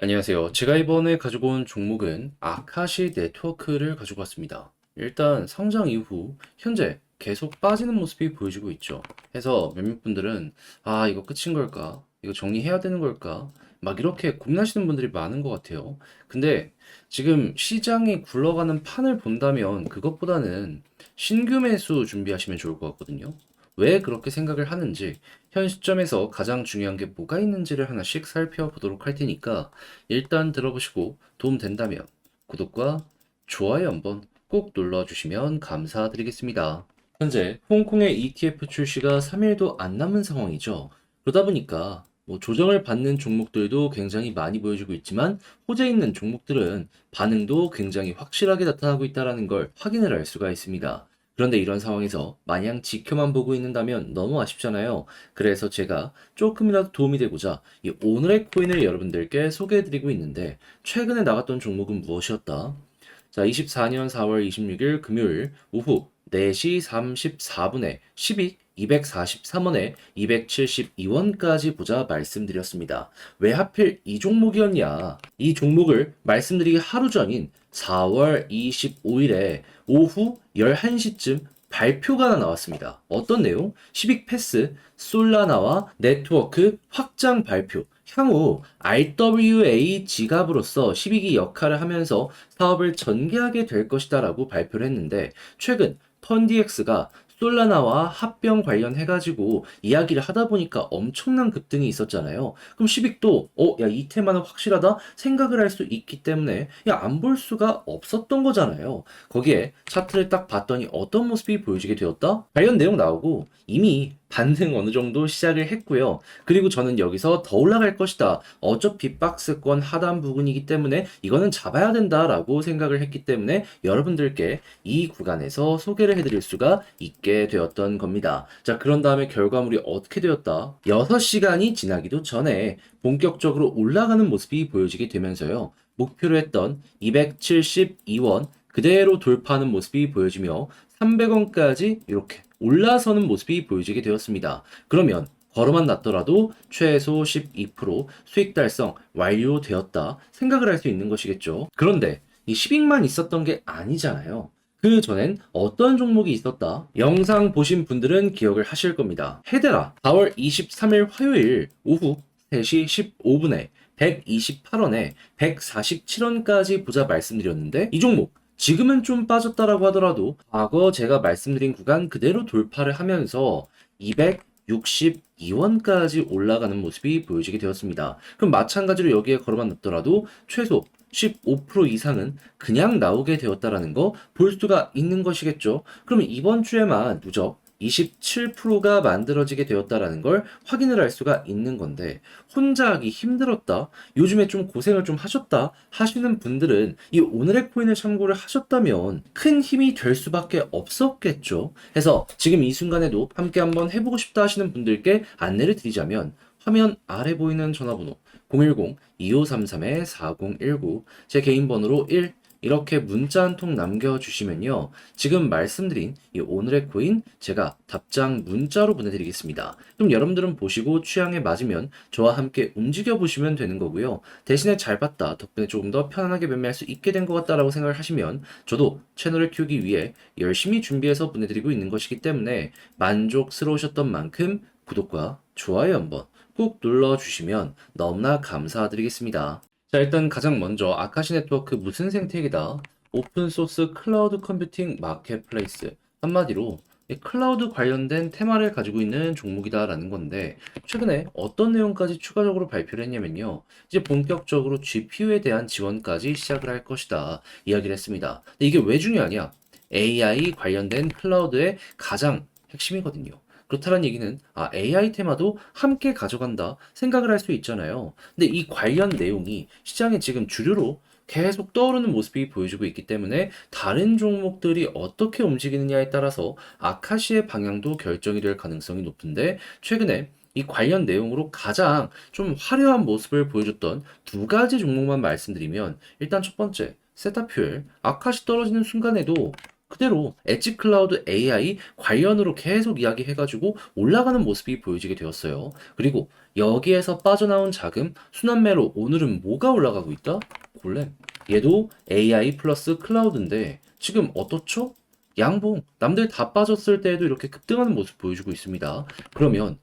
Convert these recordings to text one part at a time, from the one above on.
안녕하세요. 제가 이번에 가지고 온 종목은 아카시 네트워크를 가지고 왔습니다. 일단 상장 이후 현재 계속 빠지는 모습이 보여지고 있죠. 해서 몇몇 분들은 이거 끝인 걸까? 이거 정리해야 되는 걸까? 막 이렇게 고민하시는 분들이 많은 것 같아요. 근데 지금 시장이 굴러가는 판을 본다면 그것보다는 신규 매수 준비하시면 좋을 것 같거든요. 왜 그렇게 생각을 하는지, 현 시점에서 가장 중요한 게 뭐가 있는지를 하나씩 살펴보도록 할 테니까 일단 들어보시고 도움 된다면 구독과 좋아요 한번 꼭 눌러주시면 감사드리겠습니다. 현재 홍콩의 ETF 출시가 3일도 안 남은 상황이죠. 그러다 보니까 조정을 받는 종목들도 굉장히 많이 보여주고 있지만 호재 있는 종목들은 반응도 굉장히 확실하게 나타나고 있다는 걸 확인을 할 수가 있습니다. 그런데 이런 상황에서 마냥 지켜만 보고 있는다면 너무 아쉽잖아요. 그래서 제가 조금이라도 도움이 되고자 이 오늘의 코인을 여러분들께 소개해드리고 있는데 최근에 나갔던 종목은 무엇이었다? 자, 24년 4월 26일 금요일 오후 4시 34분에 12 243원에 272원까지 보자 말씀드렸습니다. 왜 하필 이 종목이었냐? 이 종목을 말씀드리기 하루 전인 4월 25일에 오후 11시쯤 발표가 하나 나왔습니다. 어떤 내용? 시빅 패스, 솔라나와 네트워크 확장 발표. 향후 RWA 지갑으로서 12기 역할을 하면서 사업을 전개하게 될 것이다라고 발표를 했는데 최근 펀디엑스가 솔라나와 합병 관련해가지고 이야기를 하다 보니까 엄청난 급등이 있었잖아요. 그럼 시빅도 야, 이 테마는 확실하다 생각을 할 수 있기 때문에 야, 안 볼 수가 없었던 거잖아요. 거기에 차트를 딱 봤더니 어떤 모습이 보여지게 되었다? 관련 내용 나오고 이미 반등 어느 정도 시작을 했고요. 그리고 저는 여기서 더 올라갈 것이다. 어차피 박스권 하단 부분이기 때문에 이거는 잡아야 된다라고 생각을 했기 때문에 여러분들께 이 구간에서 소개를 해드릴 수가 있게 되었던 겁니다. 자, 그런 다음에 결과물이 어떻게 되었다? 6시간이 지나기도 전에 본격적으로 올라가는 모습이 보여지게 되면서요. 목표로 했던 272원 그대로 돌파하는 모습이 보여지며 300원까지 이렇게 올라서는 모습이 보여지게 되었습니다. 그러면 걸어만 놨더라도 최소 12% 수익 달성 완료되었다 생각을 할 수 있는 것이겠죠. 그런데 이 10익만 있었던 게 아니잖아요. 그 전엔 어떤 종목이 있었다? 영상 보신 분들은 기억을 하실 겁니다. 헤데라 4월 23일 화요일 오후 3시 15분에 128원에 147원까지 보자 말씀드렸는데 이 종목 지금은 좀 빠졌다라고 하더라도 과거 제가 말씀드린 구간 그대로 돌파를 하면서 262원까지 올라가는 모습이 보여지게 되었습니다. 그럼 마찬가지로 여기에 걸어만 놨더라도 최소 15% 이상은 그냥 나오게 되었다라는 거 볼 수가 있는 것이겠죠. 그러면 이번 주에만 누적 27%가 만들어지게 되었다라는 걸 확인을 할 수가 있는 건데 혼자 하기 힘들었다. 요즘에 좀 고생을 좀 하셨다 하시는 분들은 이 오늘의 코인을 참고를 하셨다면 큰 힘이 될 수밖에 없었겠죠. 그래서 지금 이 순간에도 함께 한번 해보고 싶다 하시는 분들께 안내를 드리자면 화면 아래 보이는 전화번호 010-2533-4019 제 개인 번호로 1 이렇게 문자 한 통 남겨주시면요. 지금 말씀드린 이 오늘의 코인 제가 답장 문자로 보내드리겠습니다. 그럼 여러분들은 보시고 취향에 맞으면 저와 함께 움직여 보시면 되는 거고요. 대신에 잘 봤다 덕분에 조금 더 편안하게 매매할 수 있게 된 것 같다라고 생각을 하시면 저도 채널을 키우기 위해 열심히 준비해서 보내드리고 있는 것이기 때문에 만족스러우셨던 만큼 구독과 좋아요 한번 꾹 눌러주시면 너무나 감사드리겠습니다. 자, 일단 가장 먼저 아카시 네트워크 무슨 생태계다? 오픈소스 클라우드 컴퓨팅 마켓플레이스. 한마디로 이 클라우드 관련된 테마를 가지고 있는 종목이다라는 건데 최근에 어떤 내용까지 추가적으로 발표를 했냐면요. 이제 본격적으로 GPU에 대한 지원까지 시작을 할 것이다 이야기를 했습니다. 근데 이게 왜 중요하냐? AI 관련된 클라우드의 가장 핵심이거든요. 그렇다는 얘기는 AI 테마도 함께 가져간다 생각을 할 수 있잖아요. 근데 이 관련 내용이 시장에 지금 주류로 계속 떠오르는 모습이 보여지고 있기 때문에 다른 종목들이 어떻게 움직이느냐에 따라서 아카시의 방향도 결정이 될 가능성이 높은데 최근에 이 관련 내용으로 가장 좀 화려한 모습을 보여줬던 두 가지 종목만 말씀드리면 일단 첫 번째 세타퓨엘 아카시 떨어지는 순간에도 그대로 엣지 클라우드 AI 관련으로 계속 이야기해가지고 올라가는 모습이 보여지게 되었어요. 그리고 여기에서 빠져나온 자금, 순환매로 오늘은 뭐가 올라가고 있다? 골렘. 얘도 AI 플러스 클라우드인데 지금 어떻죠? 양봉. 남들 다 빠졌을 때에도 이렇게 급등하는 모습 보여주고 있습니다. 그러면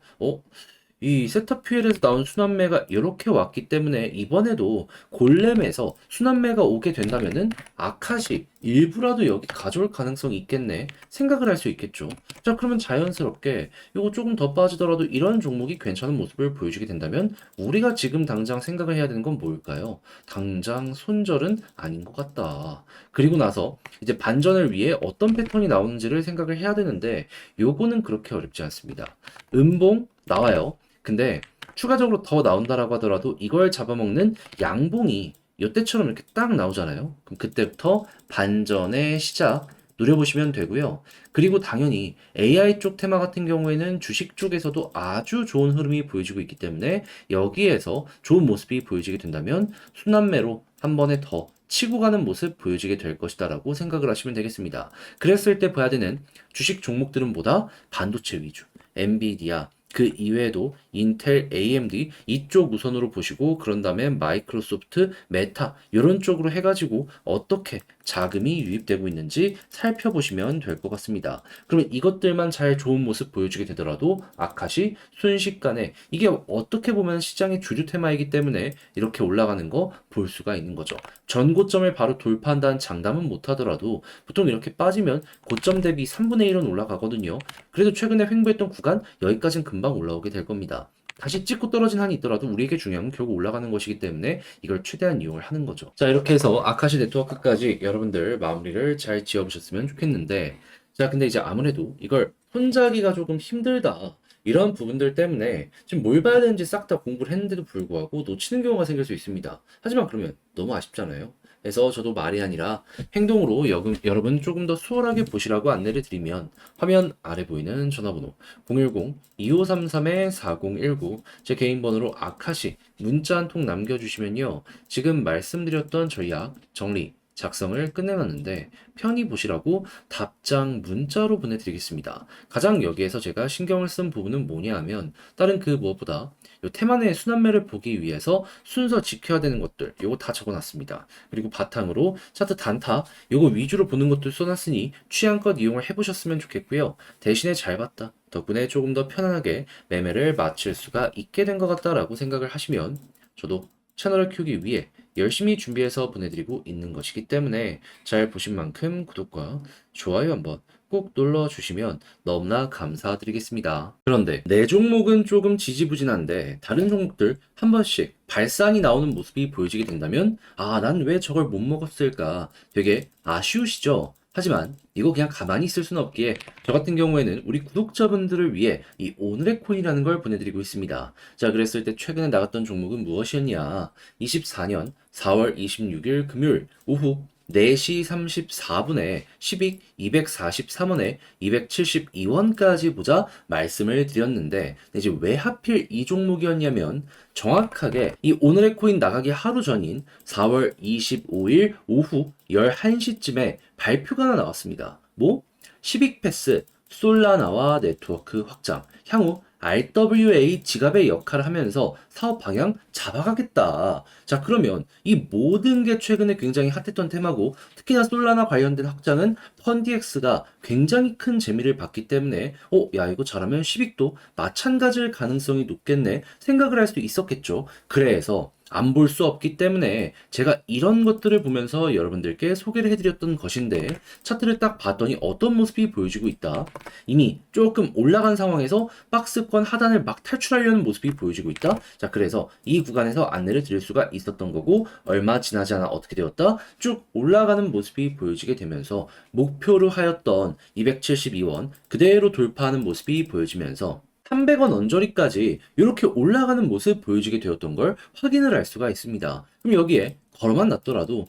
이 세타퓨엘에서 나온 순환매가 이렇게 왔기 때문에 이번에도 골렘에서 순환매가 오게 된다면은 아카시 일부라도 여기 가져올 가능성이 있겠네 생각을 할 수 있겠죠. 자, 그러면 자연스럽게 이거 조금 더 빠지더라도 이런 종목이 괜찮은 모습을 보여주게 된다면 우리가 지금 당장 생각을 해야 되는 건 뭘까요? 당장 손절은 아닌 것 같다. 그리고 나서 이제 반전을 위해 어떤 패턴이 나오는지를 생각을 해야 되는데 요거는 그렇게 어렵지 않습니다. 음봉 나와요. 근데 추가적으로 더 나온다라고 하더라도 이걸 잡아먹는 양봉이 이때처럼 이렇게 딱 나오잖아요. 그럼 그때부터 반전의 시작 노려보시면 되고요. 그리고 당연히 AI 쪽 테마 같은 경우에는 주식 쪽에서도 아주 좋은 흐름이 보여지고 있기 때문에 여기에서 좋은 모습이 보여지게 된다면 순환매로 한 번에 더 치고 가는 모습 보여지게 될 것이다라고 생각을 하시면 되겠습니다. 그랬을 때 봐야 되는 주식 종목들은 보다 반도체 위주, 엔비디아, 그 이외에도 인텔, AMD 이쪽 우선으로 보시고 그런 다음에 마이크로소프트, 메타 이런 쪽으로 해가지고 어떻게 자금이 유입되고 있는지 살펴보시면 될 것 같습니다. 그러면 이것들만 잘 좋은 모습 보여주게 되더라도 아카시 순식간에 이게 어떻게 보면 시장의 주류 테마이기 때문에 이렇게 올라가는 거 볼 수가 있는 거죠. 전고점을 바로 돌파한다는 장담은 못하더라도 보통 이렇게 빠지면 고점 대비 3분의 1은 올라가거든요. 그래도 최근에 횡보했던 구간 여기까지는 금방 올라오게 될 겁니다. 다시 찍고 떨어진 한이 있더라도 우리에게 중요한 건 결국 올라가는 것이기 때문에 이걸 최대한 이용을 하는 거죠. 자, 이렇게 해서 아카시 네트워크까지 여러분들 마무리를 잘 지어보셨으면 좋겠는데, 자, 근데 이제 아무래도 이걸 혼자 하기가 조금 힘들다. 이런 부분들 때문에 지금 뭘 봐야 되는지 싹 다 공부를 했는데도 불구하고 놓치는 경우가 생길 수 있습니다. 하지만 그러면 너무 아쉽잖아요. 그래서 저도 말이 아니라 행동으로 여러분 조금 더 수월하게 보시라고 안내를 드리면 화면 아래 보이는 전화번호 010-2533-4019 제 개인 번호로 아카시 문자 한 통 남겨주시면요. 지금 말씀드렸던 전략 정리 작성을 끝내놨는데 편히 보시라고 답장 문자로 보내드리겠습니다. 가장 여기에서 제가 신경을 쓴 부분은 뭐냐 하면 다른 그 무엇보다 요 테마의 순환매를 보기 위해서 순서 지켜야 되는 것들 요거 다 적어놨습니다. 그리고 바탕으로 차트 단타 요거 위주로 보는 것도 써놨으니 취향껏 이용을 해보셨으면 좋겠고요. 대신에 잘 봤다. 덕분에 조금 더 편안하게 매매를 마칠 수가 있게 된 것 같다라고 생각을 하시면 저도 채널을 키우기 위해 열심히 준비해서 보내드리고 있는 것이기 때문에 잘 보신 만큼 구독과 좋아요 한번 꼭 눌러주시면 너무나 감사드리겠습니다. 그런데 내 종목은 조금 지지부진한데 다른 종목들 한 번씩 발산이 나오는 모습이 보여지게 된다면 난 왜 저걸 못 먹었을까 되게 아쉬우시죠? 하지만 이거 그냥 가만히 있을 수는 없기에 저 같은 경우에는 우리 구독자분들을 위해 이 오늘의 코인이라는 걸 보내드리고 있습니다. 자, 그랬을 때 최근에 나갔던 종목은 무엇이었냐? 24년 4월 26일 금요일 오후 4시 34분에 10익 243원에 272원까지 보자 말씀을 드렸는데 이제 왜 하필 이 종목이었냐면 정확하게 이 오늘의 코인 나가기 하루 전인 4월 25일 오후 11시쯤에 발표가 하나 나왔습니다. 뭐? 10익 패스 솔라나와 네트워크 확장 향후 RWA 지갑의 역할을 하면서 사업 방향 잡아가겠다. 자, 그러면 이 모든 게 최근에 굉장히 핫했던 테마고 특히나 솔라나 관련된 확장은 펀디엑스가 굉장히 큰 재미를 봤기 때문에 야, 이거 잘하면 10익도 마찬가지일 가능성이 높겠네 생각을 할 수 있었겠죠. 그래서 안 볼 수 없기 때문에 제가 이런 것들을 보면서 여러분들께 소개를 해드렸던 것인데 차트를 딱 봤더니 어떤 모습이 보여지고 있다. 이미 조금 올라간 상황에서 박스권 하단을 막 탈출하려는 모습이 보여지고 있다. 자, 그래서 이 구간에서 안내를 드릴 수가 있었던 거고 얼마 지나지 않아 어떻게 되었다? 쭉 올라가는 모습이 보여지게 되면서 목표로 하였던 272원 그대로 돌파하는 모습이 보여지면서 300원 언저리까지 이렇게 올라가는 모습 보여지게 되었던 걸 확인을 할 수가 있습니다. 그럼 여기에 걸어만 놨더라도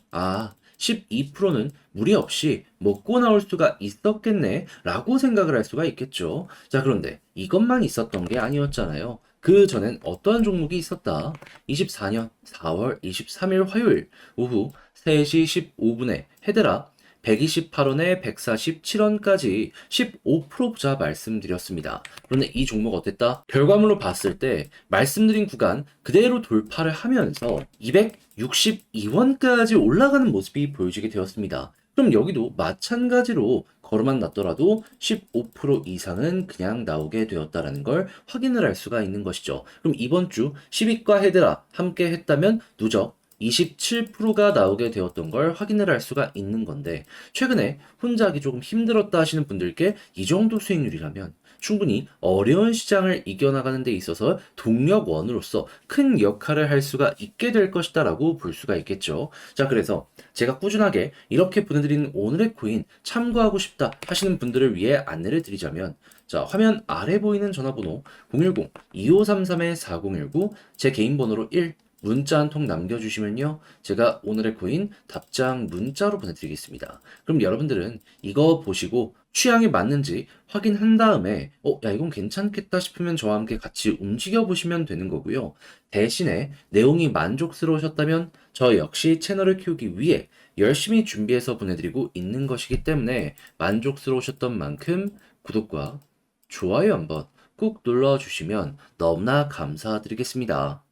12%는 무리 없이 먹고 나올 수가 있었겠네 라고 생각을 할 수가 있겠죠. 자, 그런데 이것만 있었던 게 아니었잖아요. 그 전엔 어떠한 종목이 있었다. 24년 4월 23일 화요일 오후 3시 15분에 헤드라 128원에 147원까지 15% 보자 말씀드렸습니다. 그런데 이 종목 어땠다? 결과물로 봤을 때 말씀드린 구간 그대로 돌파를 하면서 262원까지 올라가는 모습이 보여지게 되었습니다. 그럼 여기도 마찬가지로 걸어만 놨더라도 15% 이상은 그냥 나오게 되었다라는 걸 확인을 할 수가 있는 것이죠. 그럼 이번 주 10위과 헤드라 함께 했다면 누적 27%가 나오게 되었던 걸 확인을 할 수가 있는 건데, 최근에 혼자 하기 조금 힘들었다 하시는 분들께 이 정도 수익률이라면 충분히 어려운 시장을 이겨나가는 데 있어서 동력원으로서 큰 역할을 할 수가 있게 될 것이다 라고 볼 수가 있겠죠. 자, 그래서 제가 꾸준하게 이렇게 보내드리는 오늘의 코인 참고하고 싶다 하시는 분들을 위해 안내를 드리자면, 자, 화면 아래 보이는 전화번호 010-2533-4019, 제 개인 번호로 1 문자 한 통 남겨주시면요, 제가 오늘의 코인 답장 문자로 보내드리겠습니다. 그럼 여러분들은 이거 보시고 취향에 맞는지 확인한 다음에 야, 이건 괜찮겠다 싶으면 저와 함께 같이 움직여 보시면 되는 거고요. 대신에 내용이 만족스러우셨다면 저 역시 채널을 키우기 위해 열심히 준비해서 보내드리고 있는 것이기 때문에 만족스러우셨던 만큼 구독과 좋아요 한번 꾹 눌러주시면 너무나 감사드리겠습니다.